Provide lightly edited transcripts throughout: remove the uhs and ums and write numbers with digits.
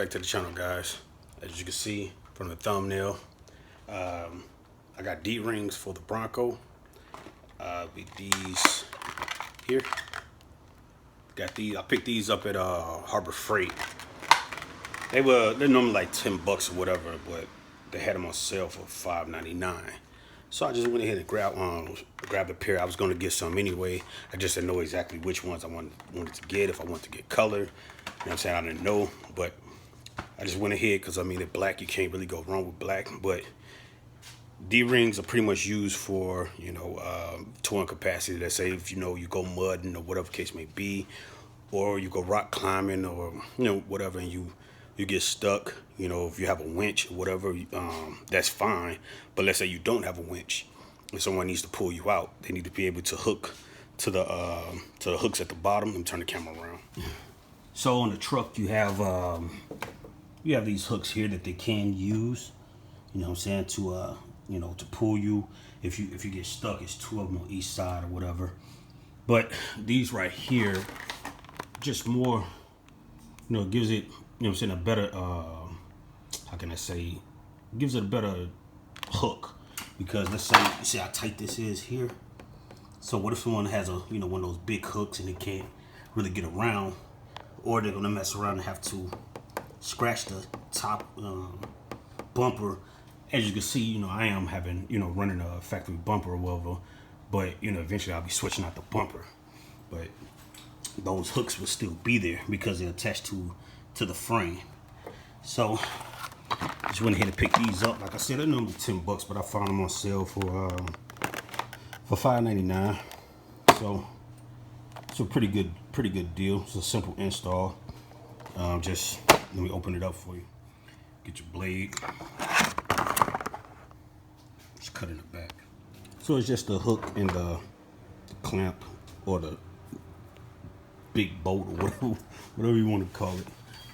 back to the channel, guys. As you can see from the thumbnail, I got D-rings for the Bronco. With these here. Got these. I picked these up at Harbor Freight. They're normally like $10 or whatever, but they had them on sale for $5.99. So I just went ahead and grabbed a pair. I was going to get some anyway. I just didn't know exactly which ones I wanted to get. If I wanted to get color, you know what I'm saying? I didn't know, but I just went ahead because I mean, they're black. You can't really go wrong with black. But D-rings are pretty much used for, towing capacity. Let's say if you go mudding or whatever case may be, or you go rock climbing or whatever, and you get stuck. If you have a winch or whatever, that's fine. But let's say you don't have a winch and someone needs to pull you out, they need to be able to hook to the hooks at the bottom. Let me turn the camera around. So on the truck, you have these hooks here that they can use. You know what I'm saying, to pull you if you get stuck. It's two of them on each side or whatever. But these right here, just more, gives it, a better, how can I say, gives it a better hook. Because let's say, you see how tight this is here. So what if someone has one of those big hooks and they can't really get around, or they're gonna mess around and have to scratch the top bumper. As you can see, I am having, running a factory bumper or whatever, but eventually I'll be switching out the bumper. But those hooks will still be there because they're attached to the frame. So just went ahead and picked these up. Like I said, they're normally $10, but I found them on sale for $5.99. So it's a pretty good deal. It's a simple install. Just let me open it up for you. Get your blade. Just cut in the back. So it's just the hook and the clamp, or the big bolt, or whatever you want to call it.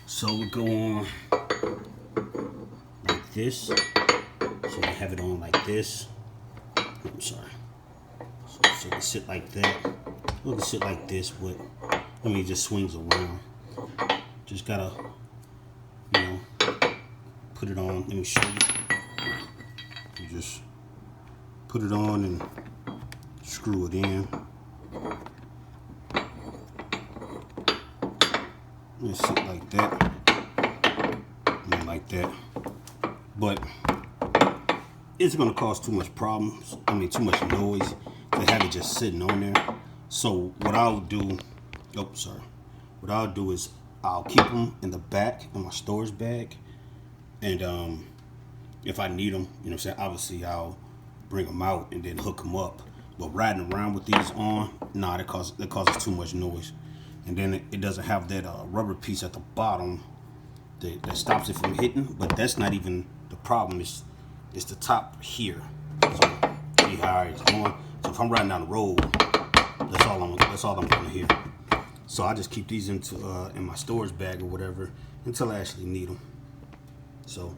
So we go on like this. So we have it on like this. I'm sorry. So it can sit like that. It can sit like this, but it just swings around. Just gotta, put it on. Let me show you. You just put it on and screw it in. And sit like that, and like that. But it's gonna cause too much problems. Too much noise to have it just sitting on there. So what I'll do, what I'll do is I'll keep them in the back in my storage bag, and if I need them, obviously I'll bring them out and then hook them up. But riding around with these on, nah, that causes too much noise. And then it doesn't have that rubber piece at the bottom that stops it from hitting. But that's not even the problem. It's the top here. So see how it's going. So if I'm riding down the road, that's all I'm gonna hear. So I just keep these in my storage bag or whatever until I actually need them. So,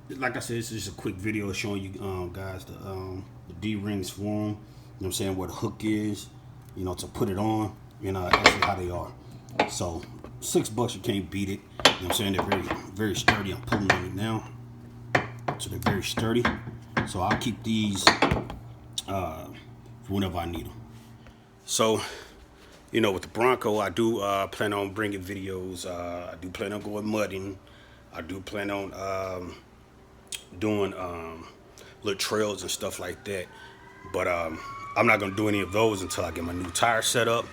like I said, this is just a quick video showing you guys the D-rings for them. You know what I'm saying? Where the hook is, to put it on. Actually how they are. So $6, you can't beat it. You know what I'm saying? They're very, very sturdy. I'm pulling on it now. So they're very sturdy. So I'll keep these for whenever I need them. So, with the Bronco, I do plan on bringing videos. I do plan on going mudding. I do plan on doing little trails and stuff like that. But I'm not gonna do any of those until I get my new tire set up.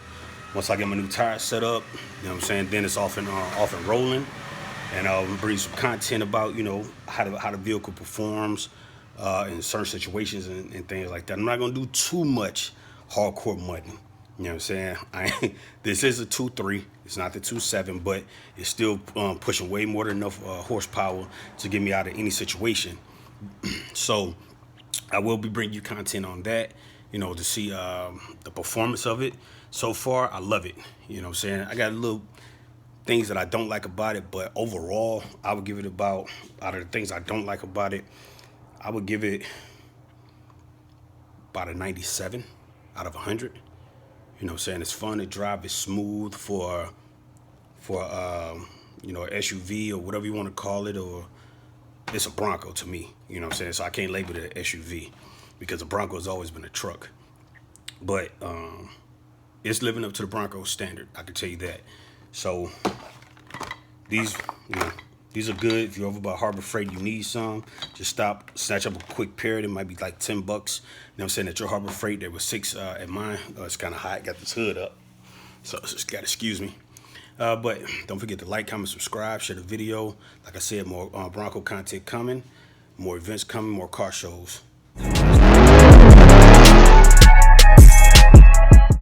Once I get my new tire set up, then it's off and rolling. And I'll bring some content about, how the vehicle performs in certain situations and things like that. I'm not gonna do too much hardcore mudding. You know what I'm saying? This is a 2.3. It's not the 2.7, but it's still pushing way more than enough horsepower to get me out of any situation. So I will be bringing you content on that, to see the performance of it. So far, I love it. You know what I'm saying? I got little things that I don't like about it, but overall, I would give it out of the things I don't like about it, I would give it about a 97 out of 100. You know what I'm saying? It's fun to drive. It's smooth for you know, SUV or whatever you want to call it, or it's a Bronco to me. You know what I'm saying? So I can't label it an SUV because a Bronco has always been a truck. But it's living up to the Bronco standard. I can tell you that. So these, you know, these are good. If you're over by Harbor Freight, you need some. Just stop, snatch up a quick pair. It might be like $10. You know what I'm saying? At your Harbor Freight, there was 6 at mine. It's kind of hot. Got this hood up, so just gotta excuse me. But don't forget to like, comment, subscribe, share the video. Like I said, more Bronco content coming, more events coming, more car shows.